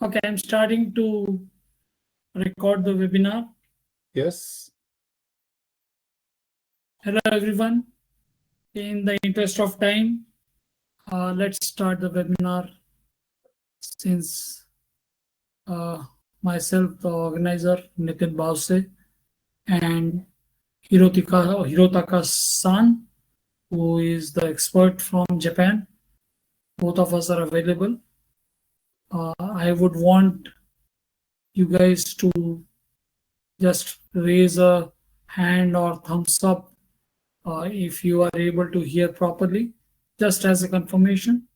Okay, I'm starting to record the webinar. Yes. Hello, everyone. In the interest of time, let's start the webinar since myself, the organizer, Nitin Bause, and Hirotaka-san, who is the expert from Japan. Both of us are available. I would want you guys to just raise a hand or thumbs up if you are able to hear properly, just as a confirmation.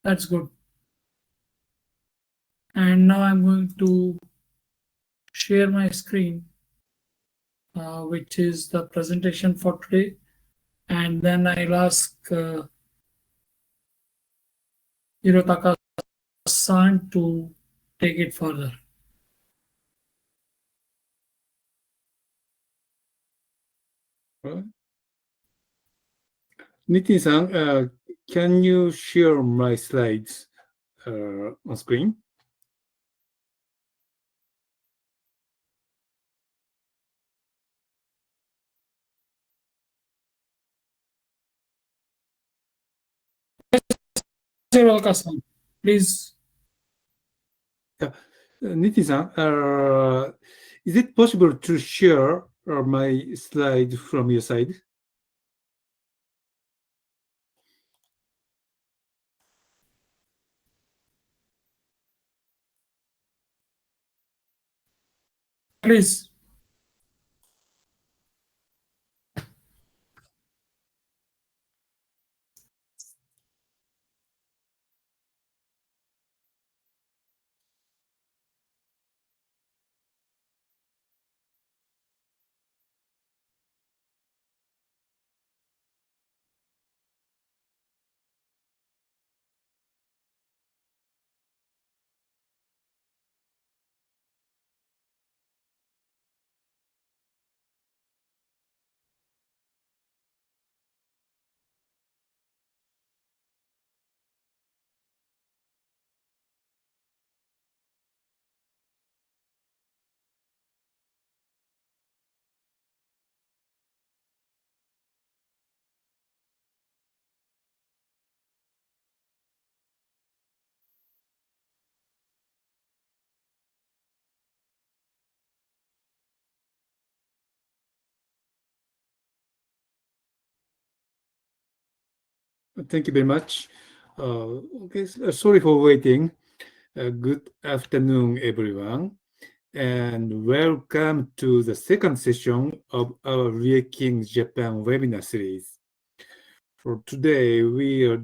That's good. And now I'm going to share my screen, which is the presentation for today. And then I'll ask Hirotaka-san to take it further. Nitin-san, can you share my slides on screen? Hirotaka-san, please. Nitin-san, is it possible to share my slide from your side? Please. Thank you very much. Okay, sorry for waiting. Good afternoon, everyone, and welcome to the second session of our Rieki-ng Japan webinar series. For today, we are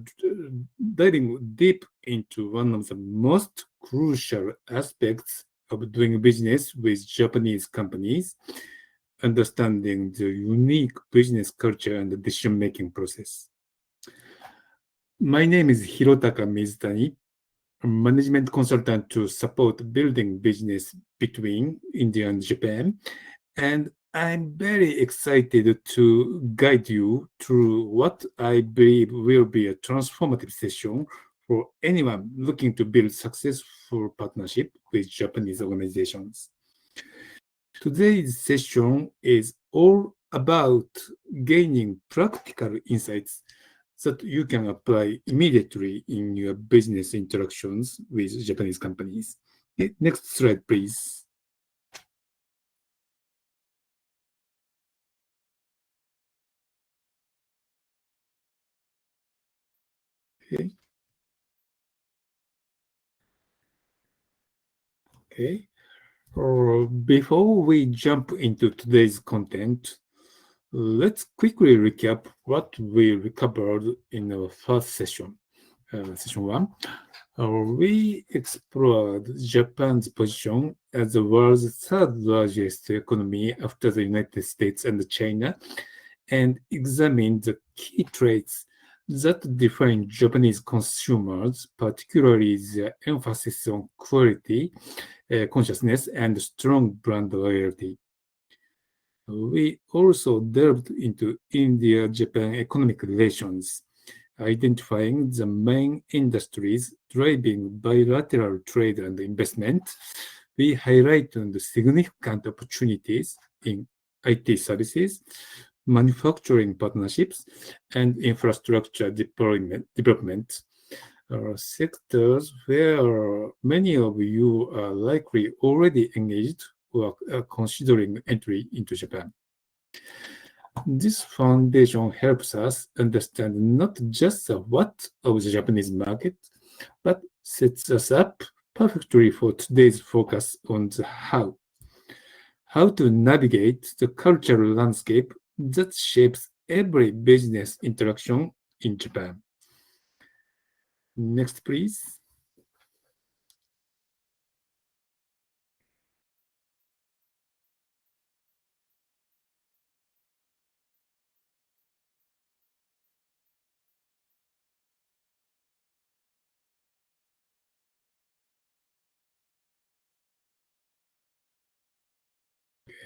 diving deep into one of the most crucial aspects of doing business with Japanese companies, understanding the unique business culture and the decision-making process. My name is Hirotaka Mizutani, a management consultant to support building business between India and Japan, and I'm very excited to guide you through what I believe will be a transformative session for anyone looking to build successful partnership with Japanese organizations. Today's session is all about gaining practical insights that you can apply immediately in your business interactions with Japanese companies. Next slide, please. Okay. Before we jump into today's content, let's quickly recap what we covered in our first session, session one. We explored Japan's position as the world's third largest economy after the United States and China, and examined the key traits that define Japanese consumers, particularly their emphasis on quality, consciousness, and strong brand loyalty. We also delved into India-Japan economic relations, identifying the main industries driving bilateral trade and investment. We highlighted significant opportunities in IT services, manufacturing partnerships, and infrastructure development, sectors where many of you are likely already engaged or are considering entry into Japan. This foundation helps us understand not just the what of the Japanese market, but sets us up perfectly for today's focus on the how. How to navigate the cultural landscape that shapes every business interaction in Japan. Next, please.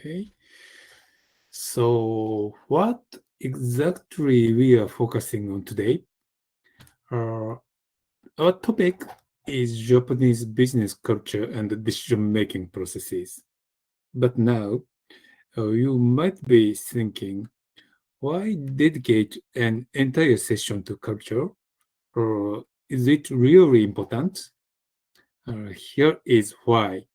Okay. So what exactly we are focusing on today? Our topic is Japanese business culture and decision-making processes. But now, you might be thinking, why dedicate an entire session to culture? Or is it really important? Here is why.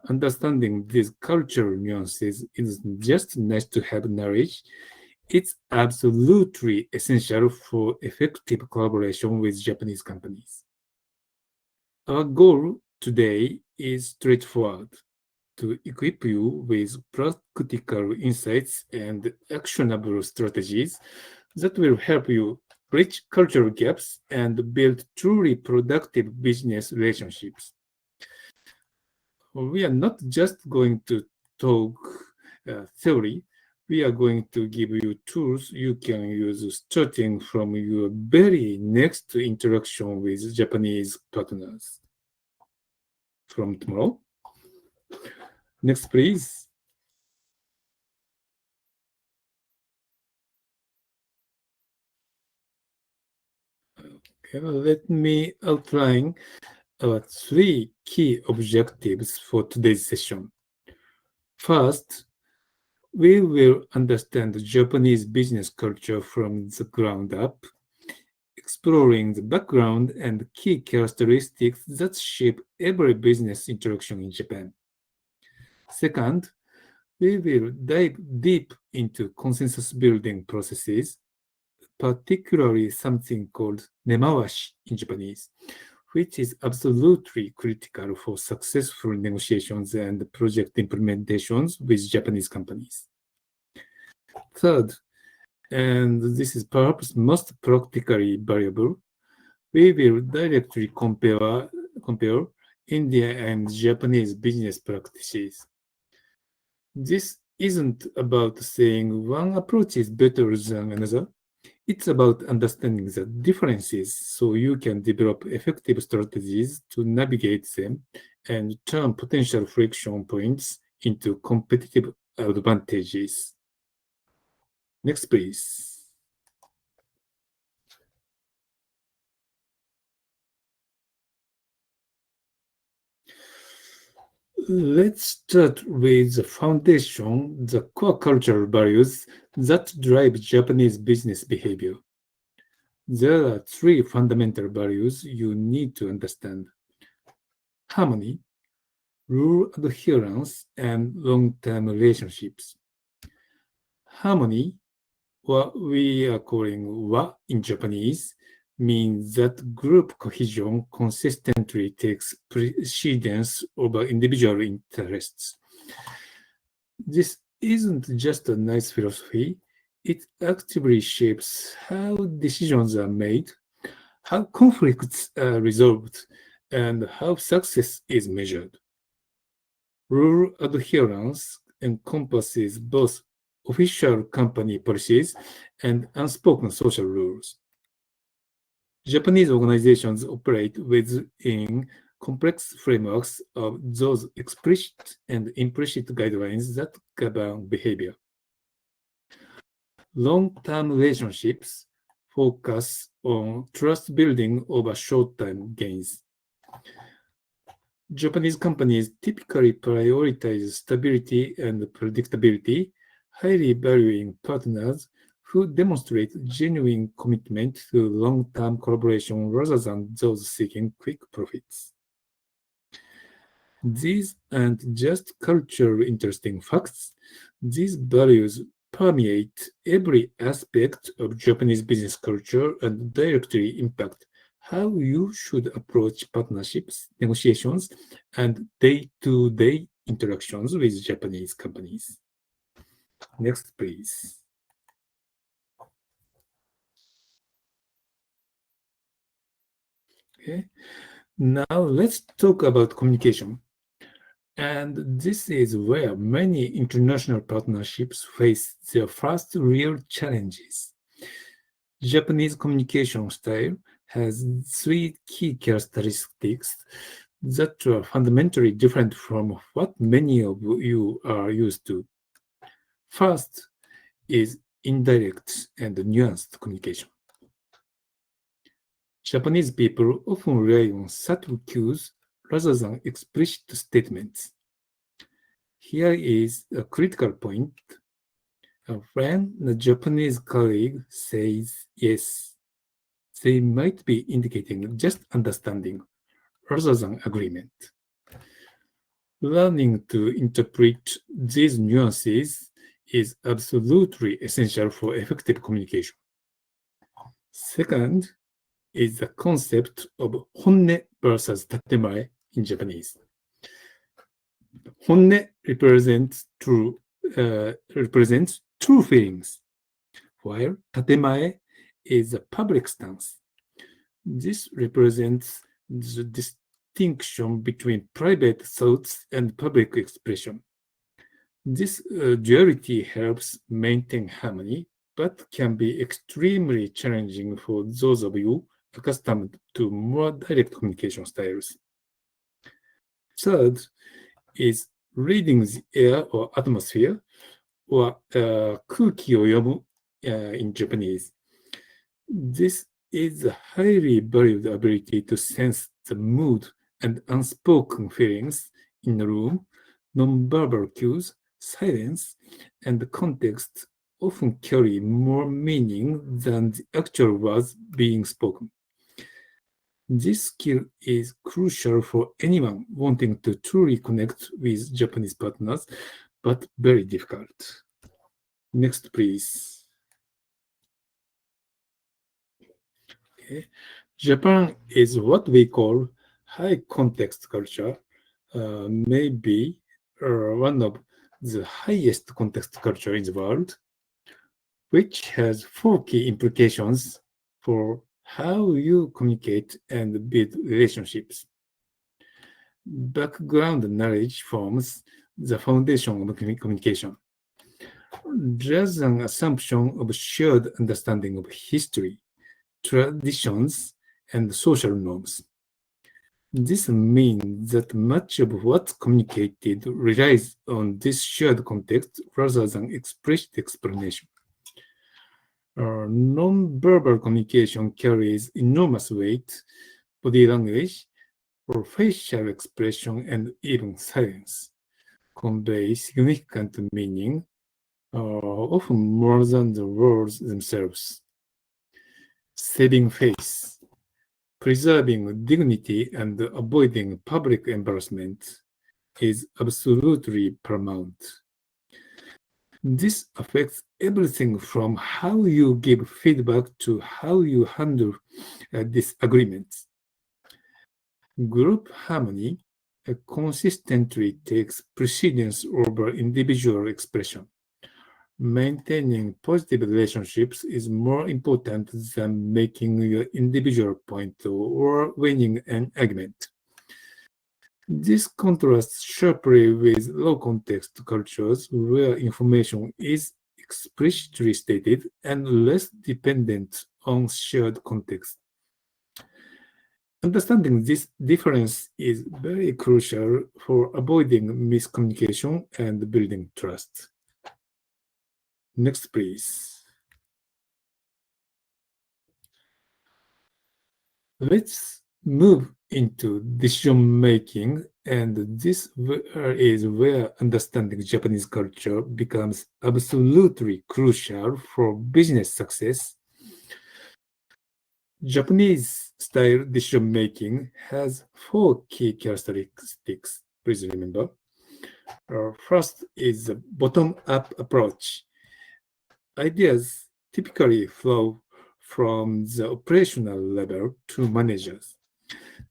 Understanding these cultural nuances is just nice to have knowledge. It's absolutely essential for effective collaboration with Japanese companies. Our goal today is straightforward: to equip you with practical insights and actionable strategies that will help you bridge cultural gaps and build truly productive business relationships. We are not just going to talk theory, we are going to give you tools you can use starting from your very next interaction with Japanese partners. From tomorrow. Next, please. Okay, let me outline our three key objectives for today's session. First, we will understand Japanese business culture from the ground up, exploring the background and key characteristics that shape every business interaction in Japan. Second, we will dive deep into consensus building processes, particularly something called nemawashi in Japanese, which is absolutely critical for successful negotiations and project implementations with Japanese companies. Third, and this is perhaps most practically valuable, we will directly compare Indian and Japanese business practices. This isn't about saying one approach is better than another. It's about understanding the differences so you can develop effective strategies to navigate them and turn potential friction points into competitive advantages. Next, please. Let's start with the foundation, the core cultural values that drive Japanese business behavior. There are three fundamental values you need to understand: harmony, rule adherence, and long-term relationships. Harmony, what we are calling wa in Japanese, means that group cohesion consistently takes precedence over individual interests. This isn't just a nice philosophy, it actively shapes how decisions are made, how conflicts are resolved, and how success is measured. Rule adherence encompasses both official company policies and unspoken social rules. Japanese organizations operate within complex frameworks of those explicit and implicit guidelines that govern behavior. Long-term relationships focus on trust building over short-term gains. Japanese companies typically prioritize stability and predictability, highly valuing partners who demonstrate genuine commitment to long-term collaboration rather than those seeking quick profits. These aren't just culturally interesting facts. These values permeate every aspect of Japanese business culture and directly impact how you should approach partnerships, negotiations, and day-to-day interactions with Japanese companies. Next, please. Okay. Now let's talk about communication. And this is where many international partnerships face their first real challenges. Japanese communication style has three key characteristics that are fundamentally different from what many of you are used to. First is indirect and nuanced communication. Japanese people often rely on subtle cues rather than explicit statements. Here is a critical point. When the Japanese colleague says yes, they might be indicating just understanding rather than agreement. Learning to interpret these nuances is absolutely essential for effective communication. Second is the concept of honne versus tatemae in Japanese. Honne represents true feelings, while tatemae is a public stance. This represents the distinction between private thoughts and public expression. This duality helps maintain harmony, but can be extremely challenging for those of you accustomed to more direct communication styles. Third is reading the air or atmosphere, or 空気を読む in Japanese. This is a highly valued ability to sense the mood and unspoken feelings in a room. Nonverbal cues, silence, and context often carry more meaning than the actual words being spoken. This skill is crucial for anyone wanting to truly connect with Japanese partners, but very difficult. Next, please. Okay. Japan is what we call high context culture, maybe one of the highest context culture in the world, which has four key implications for how you communicate and build relationships. Background knowledge forms the foundation of communication. There's an assumption of shared understanding of history, traditions, and social norms. This means that much of what's communicated relies on this shared context rather than explicit explanation. Non-verbal communication carries enormous weight. Body language, or facial expression, and even silence convey significant meaning, often more than the words themselves. Saving face, preserving dignity, and avoiding public embarrassment is absolutely paramount. This affects everything from how you give feedback to how you handle disagreements. Group harmony consistently takes precedence over individual expression. Maintaining positive relationships is more important than making your individual point or winning an argument. This contrasts sharply with low context cultures where information is explicitly stated and less dependent on shared context. Understanding this difference is very crucial for avoiding miscommunication and building trust. Next, please. Let's move into decision making, and this is where understanding Japanese culture becomes absolutely crucial for business success. Japanese style decision making has four key characteristics. Please remember. First is the bottom up approach. Ideas typically flow from the operational level to managers,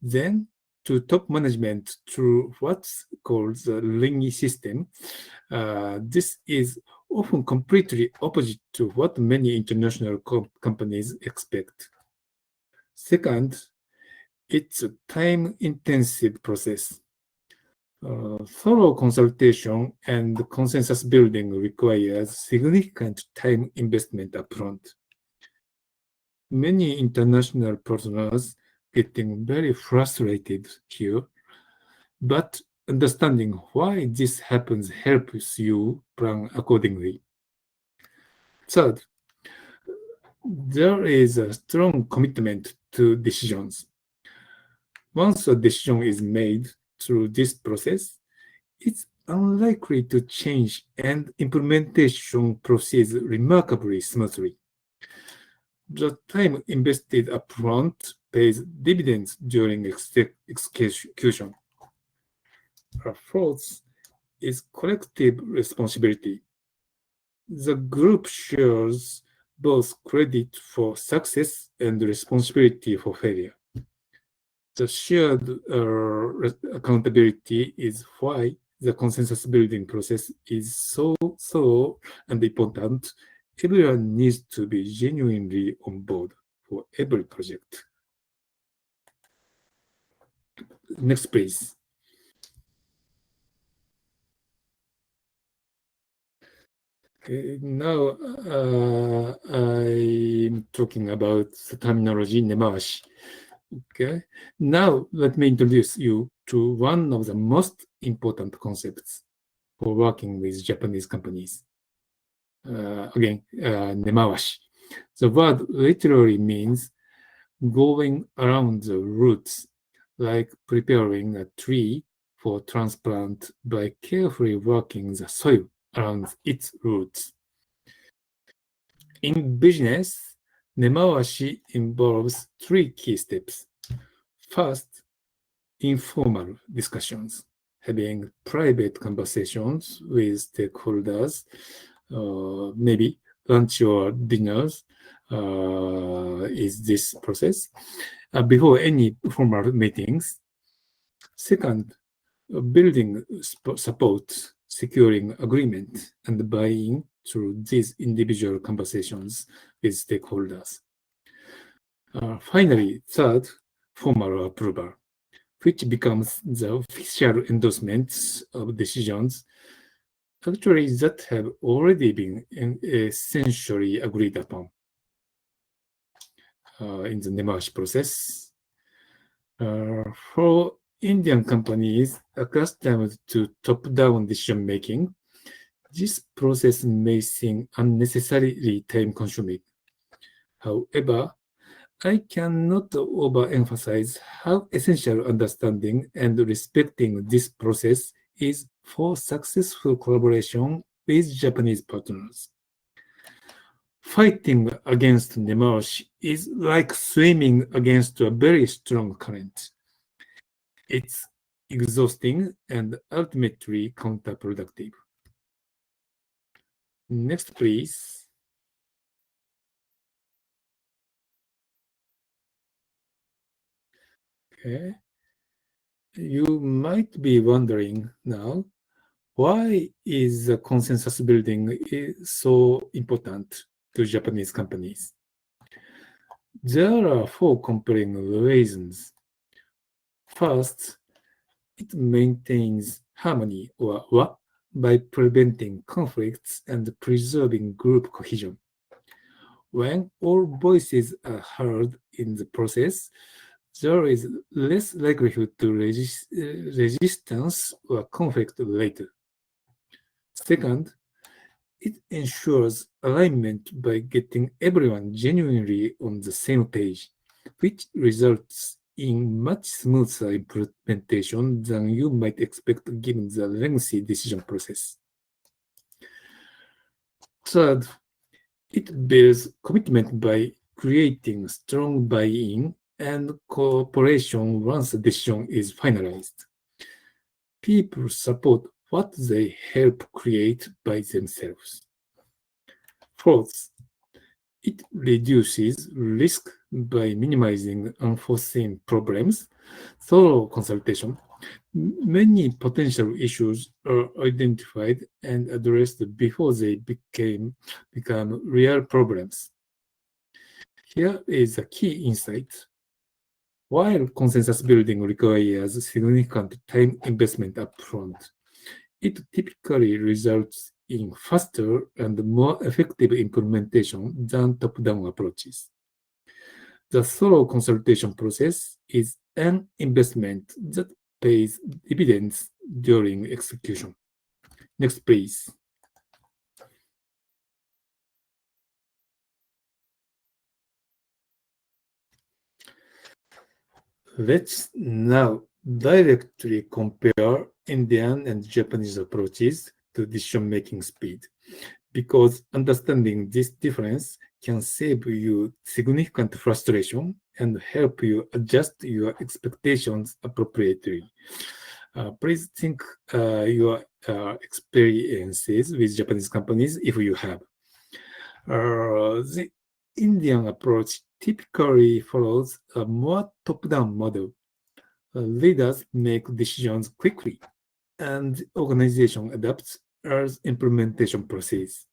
then to top management through what's called the Ringi system. This is often completely opposite to what many international companies expect. Second, it's a time-intensive process. Thorough consultation and consensus building requires significant time investment upfront. Many international partners getting very frustrated here, but understanding why this happens helps you plan accordingly. Third, there is a strong commitment to decisions. Once a decision is made through this process, it's unlikely to change and implementation proceeds remarkably smoothly. The time invested upfront pays dividends during execution. Fourth is collective responsibility. The group shares both credit for success and responsibility for failure. The shared accountability is why the consensus building process is so thorough and important. Everyone needs to be genuinely on board for every project. Next, please. Okay, now I'm talking about the terminology nemawashi. Okay, now let me introduce you to one of the most important concepts for working with Japanese companies. Again, nemawashi. The word literally means going around the roots, like preparing a tree for transplant by carefully working the soil around its roots. In business, nemawashi involves three key steps. First, informal discussions, having private conversations with stakeholders, maybe lunch or dinners is this process, before any formal meetings. Second, building support, securing agreement, and buy-in through these individual conversations with stakeholders. Finally, third, formal approval, which becomes the official endorsements of decisions actually that have already been essentially agreed upon in the nemawashi process. For Indian companies accustomed to top-down decision-making, this process may seem unnecessarily time-consuming. However, I cannot overemphasize how essential understanding and respecting this process is for successful collaboration with Japanese partners. Fighting against nemawashi is like swimming against a very strong current. It's exhausting and ultimately counterproductive. Next, please. Okay. You might be wondering now, why is the consensus building so important to Japanese companies? There are four compelling reasons. First, it maintains harmony or wa by preventing conflicts and preserving group cohesion. When all voices are heard in the process, there is less likelihood to resistance or conflict later. Second, it ensures alignment by getting everyone genuinely on the same page, which results in much smoother implementation than you might expect given the lengthy decision process. Third, it builds commitment by creating strong buy-in and cooperation once a decision is finalized. People support what they help create by themselves. Fourth, it reduces risk by minimizing unforeseen problems. Thorough consultation. Many potential issues are identified and addressed before they become real problems. Here is a key insight. While consensus building requires significant time investment upfront, it typically results in faster and more effective implementation than top-down approaches. The thorough consultation process is an investment that pays dividends during execution. Next, please. Let's now directly compare Indian and Japanese approaches to decision-making speed, because understanding this difference can save you significant frustration and help you adjust your expectations appropriately. Please think your experiences with Japanese companies if you have. The Indian approach typically follows a more top-down model. Leaders make decisions quickly, and the organization adapts as implementation proceeds.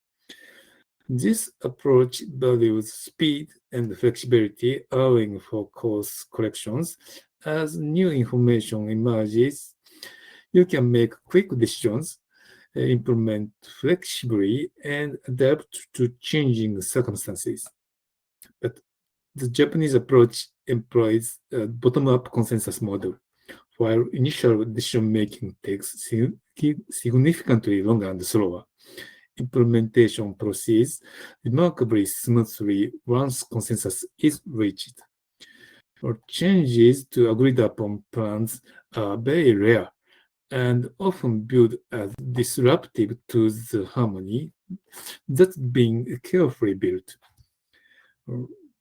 This approach values speed and flexibility, allowing for course corrections. As new information emerges, you can make quick decisions, implement flexibly, and adapt to changing circumstances. But the Japanese approach employs a bottom-up consensus model. While initial decision-making takes significantly longer and slower, implementation proceeds remarkably smoothly once consensus is reached. Or changes to agreed-upon plans are very rare and often viewed as disruptive to the harmony that's being carefully built.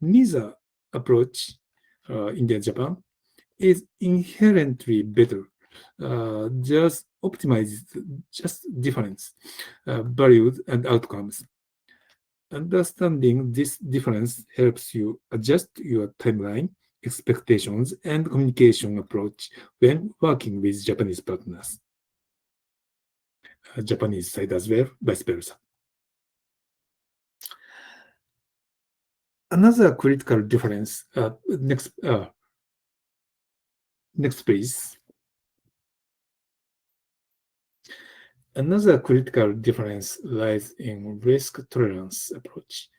Neither approach, India and Japan, is inherently better. Just optimized just difference, values, and outcomes. Understanding this difference helps you adjust your timeline, expectations, and communication approach when working with Japanese partners. Japanese side as well, vice versa. Another critical difference, next please. Another critical difference lies in risk tolerance approach,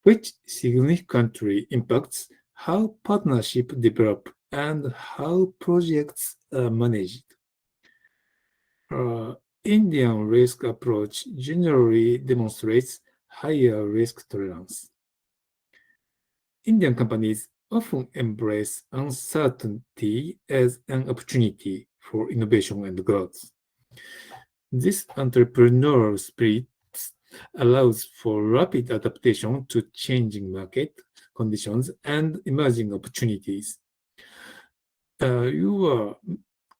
which significantly impacts how partnerships develop and how projects are managed. Indian risk approach generally demonstrates higher risk tolerance. Indian companies often embrace uncertainty as an opportunity for innovation and growth. This entrepreneurial spirit allows for rapid adaptation to changing market conditions and emerging opportunities. You are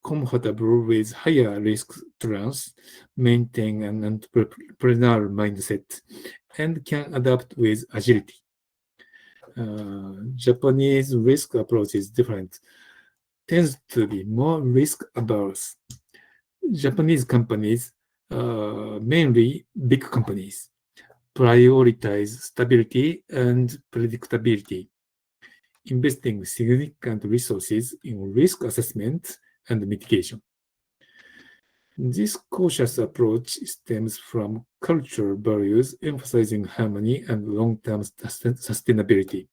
comfortable with higher risk tolerance, maintain an entrepreneurial mindset, and can adapt with agility. Japanese risk approach is different, tends to be more risk averse. Japanese companies, mainly big companies, prioritize stability and predictability, investing significant resources in risk assessment and mitigation. This cautious approach stems from cultural values emphasizing harmony and long-term sustainability.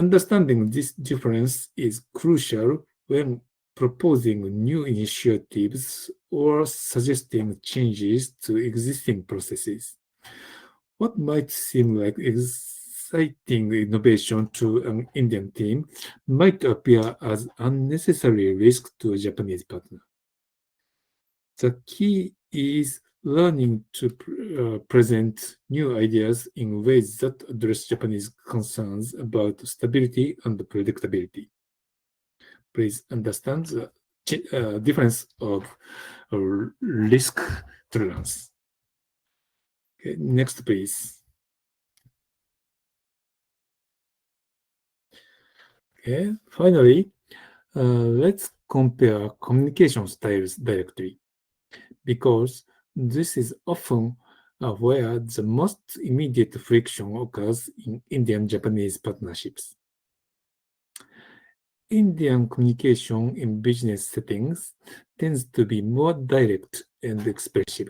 Understanding this difference is crucial when proposing new initiatives or suggesting changes to existing processes. What might seem like exciting innovation to an Indian team might appear as unnecessary risk to a Japanese partner. The key is learning to present new ideas in ways that address Japanese concerns about stability and predictability. Please understand the difference of risk tolerance. Okay, next, please. Okay, finally, let's compare communication styles directly, because this is often where the most immediate friction occurs in Indian-Japanese partnerships. Indian communication in business settings tends to be more direct and expressive.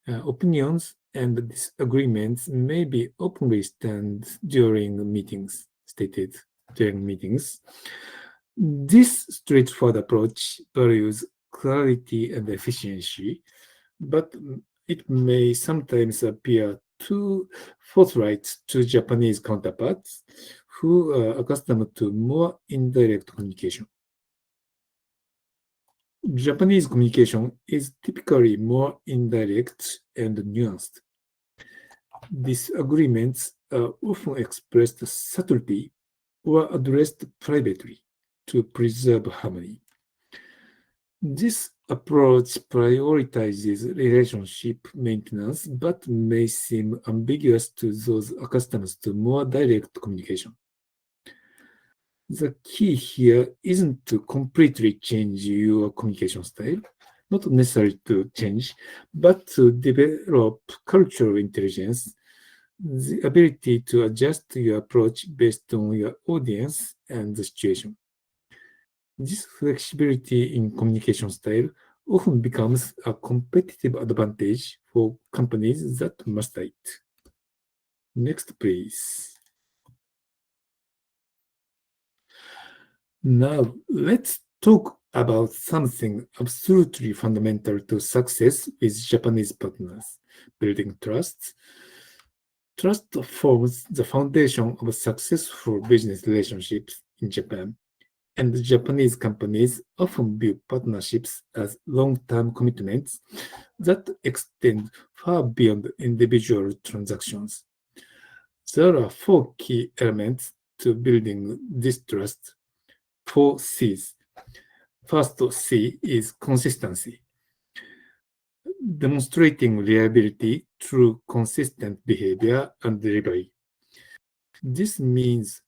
Opinions and disagreements may be openly stated during meetings. This straightforward approach values clarity and efficiency, but it may sometimes appear too forthright to Japanese counterparts who are accustomed to more indirect communication. Japanese communication is typically more indirect and nuanced. Disagreements are often expressed subtly or addressed privately to preserve harmony. This approach prioritizes relationship maintenance but may seem ambiguous to those accustomed to more direct communication. The key here isn't to completely change your communication style, not necessarily to change, but to develop cultural intelligence, the ability to adjust your approach based on your audience and the situation. This flexibility in communication style often becomes a competitive advantage for companies that master it. Next, please. Now, let's talk about something absolutely fundamental to success with Japanese partners: building trust. Trust forms the foundation of successful business relationships in Japan, and Japanese companies often view partnerships as long-term commitments that extend far beyond individual transactions. There are four key elements to building this trust. 4 C's. First C is consistency, demonstrating reliability through consistent behavior and delivery. This means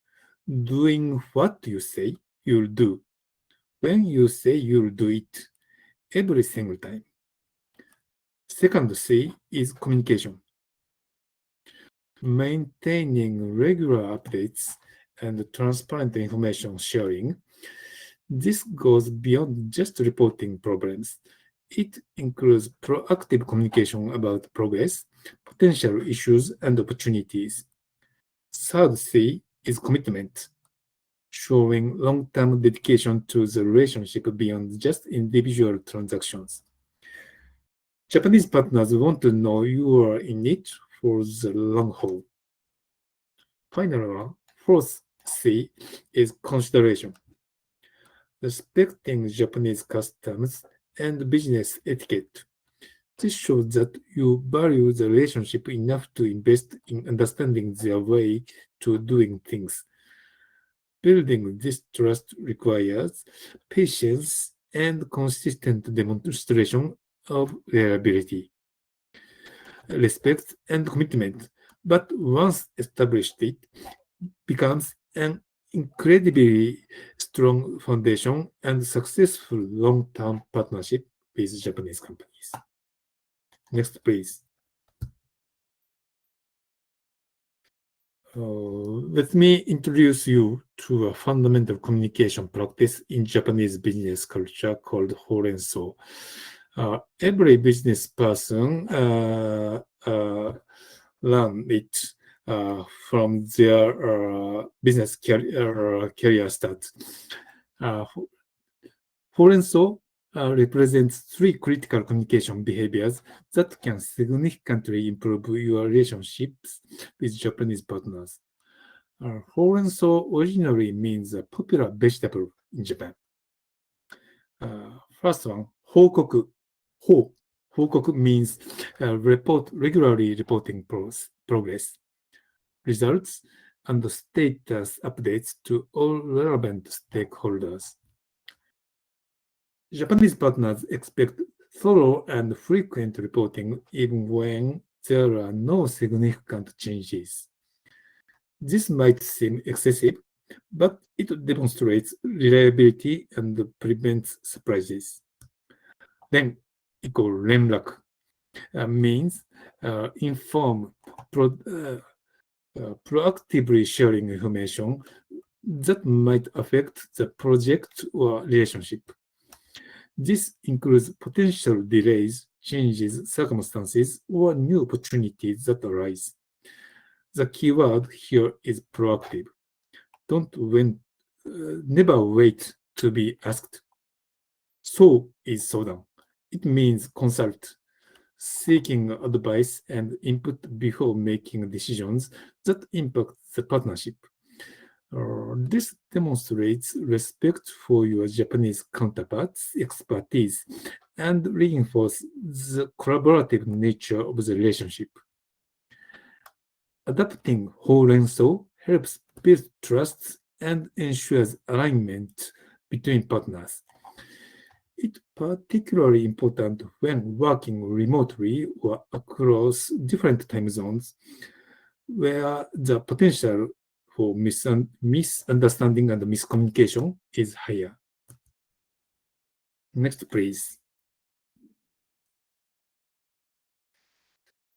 doing what you say you'll do when you say you'll do it every single time. Second C is communication, maintaining regular updates and transparent information sharing. This goes beyond just reporting problems. It includes proactive communication about progress, potential issues, and opportunities. Third C is commitment, showing long-term dedication to the relationship beyond just individual transactions. Japanese partners want to know you are in it for the long haul. Finally, fourth C is consideration, respecting Japanese customs and business etiquette. This shows that you value the relationship enough to invest in understanding their way to doing things. Building this trust requires patience and consistent demonstration of reliability, respect, and commitment. But once established, it becomes an incredibly strong foundation and successful long-term partnership with Japanese companies. Next, please. Let me introduce you to a fundamental communication practice in Japanese business culture called horenso. Every business person learn it from their business career start. Forenso represents three critical communication behaviors that can significantly improve your relationships with Japanese partners. Forenso originally means a popular vegetable in Japan. First one, 報告. 報告 means regularly reporting progress, results, and status updates to all relevant stakeholders. Japanese partners expect thorough and frequent reporting even when there are no significant changes. This might seem excessive, but it demonstrates reliability and prevents surprises. Then, 連絡 means inform, proactively sharing information that might affect the project or relationship. This includes potential delays, changes, circumstances, or new opportunities that arise. The keyword here is proactive. Never wait to be asked. So is sodan. It means consult, seeking advice and input before making decisions that impact the partnership. This demonstrates respect for your Japanese counterparts' expertise and reinforces the collaborative nature of the relationship. Adapting Horenso helps build trust and ensures alignment between partners. It's particularly important when working remotely or across different time zones, where the potential for misunderstanding and miscommunication is higher. Next, please.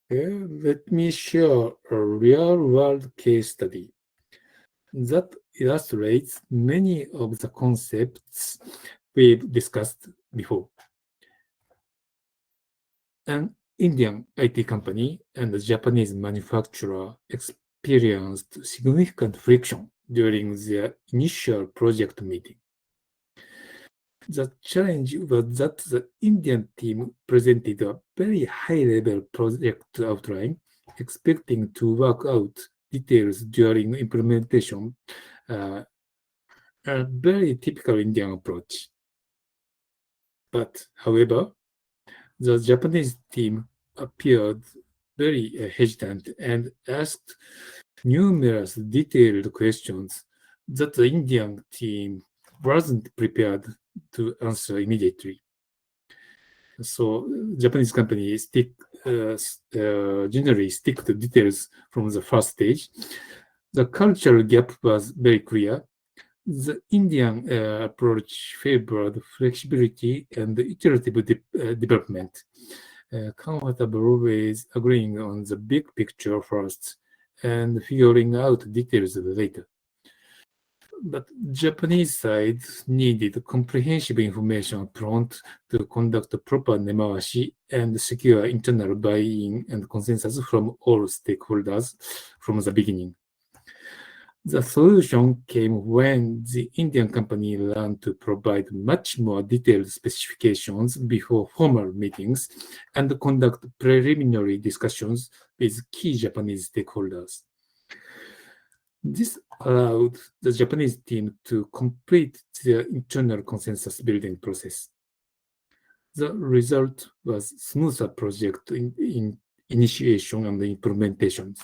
Let me share a real-world case study that illustrates many of the concepts we've discussed before. An Indian IT company and a Japanese manufacturer experienced significant friction during their initial project meeting. The challenge was that the Indian team presented a very high-level project outline, expecting to work out details during implementation, a very typical Indian approach. But, however, the Japanese team appeared very hesitant and asked numerous detailed questions that the Indian team wasn't prepared to answer immediately. So Japanese companies generally stick to details from the first stage. The cultural gap was very clear. The Indian approach favored flexibility and iterative development, comfortable with agreeing on the big picture first and figuring out details later. But Japanese side needed comprehensive information upfront to conduct proper nemawashi and secure internal buy-in and consensus from all stakeholders from the beginning. The solution came when the Indian company learned to provide much more detailed specifications before formal meetings and conduct preliminary discussions with key Japanese stakeholders. This allowed the Japanese team to complete their internal consensus building process. The result was smoother project in initiation and implementation.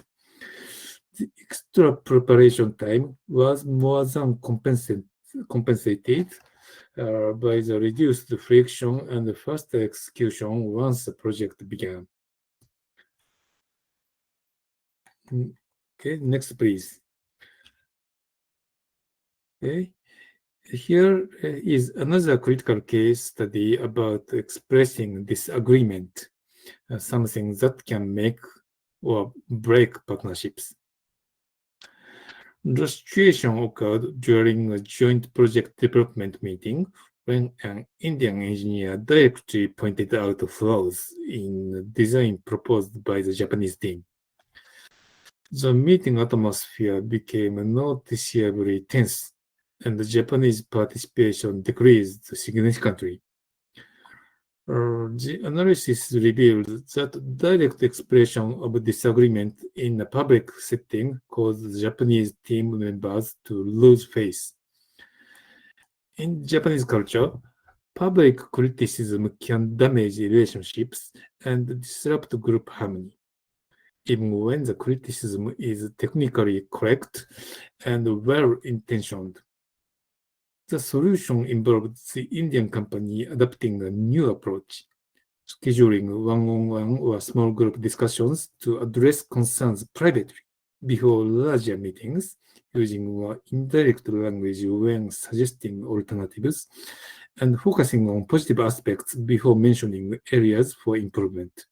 The extra preparation time was more than compensated by the reduced friction and faster execution once the project began. Okay, next, please. Okay. Here is another critical case study about expressing disagreement, something that can make or break partnerships. The situation occurred during a joint project development meeting when an Indian engineer directly pointed out flaws in the design proposed by the Japanese team. The meeting atmosphere became noticeably tense, and the Japanese participation decreased significantly. The analysis revealed that direct expression of disagreement in a public setting caused Japanese team members to lose face. In Japanese culture, public criticism can damage relationships and disrupt group harmony, even when the criticism is technically correct and well-intentioned. The solution involved the Indian company adopting a new approach, scheduling one-on-one or small group discussions to address concerns privately before larger meetings, using more indirect language when suggesting alternatives, and focusing on positive aspects before mentioning areas for improvement.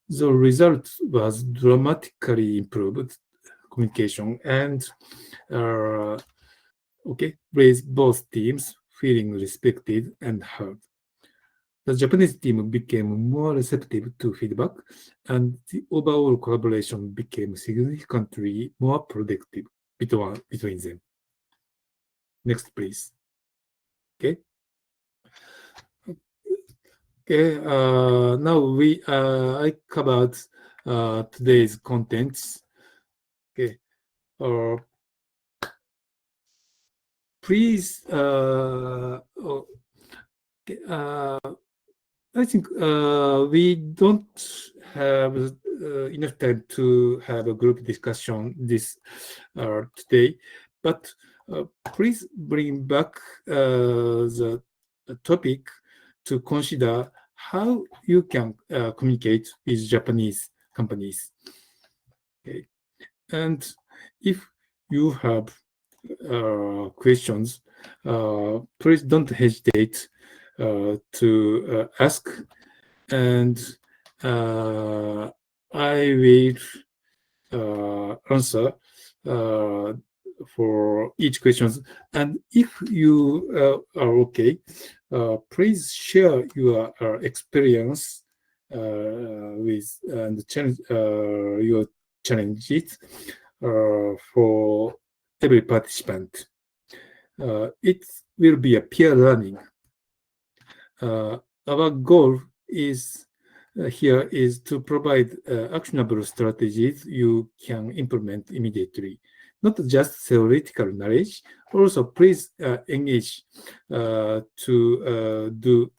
The result was dramatically improved communication and raised both teams feeling respected and heard. The Japanese team became more receptive to feedback, and the overall collaboration became significantly more productive between them. Next, please. Okay. Okay. Now I covered today's contents. Okay. Please. I think we don't have enough time to have a group discussion this today, but please bring back the topic to consider how you can communicate with Japanese companies. Okay. And if you have questions, please don't hesitate to ask, and I will answer for each question. And if you are okay, please share your experience with and your challenges for every participant. It will be a peer learning. Our goal is here is to provide actionable strategies you can implement immediately, not just theoretical knowledge. Also, please engage to do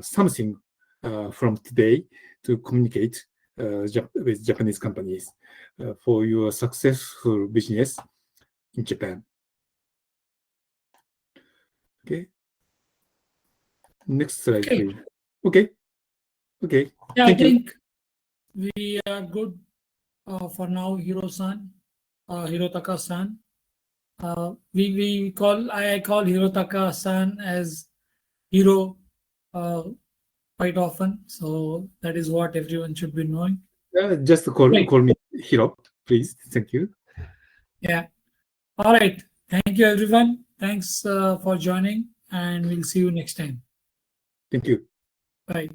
something from today to communicate with Japanese companies for your successful business in Japan. Okay. Next slide, Okay. please. Okay. Okay. Yeah, Thank I you. think we are good for now, Hirotaka-san. I call Hirotaka-san as Hiro quite often, so that is what everyone should be knowing. Just call Right. me Hiro, please. Thank you. Yeah. All right. Thank you, everyone. Thanks for joining, and we'll see you next time. Thank you. Bye.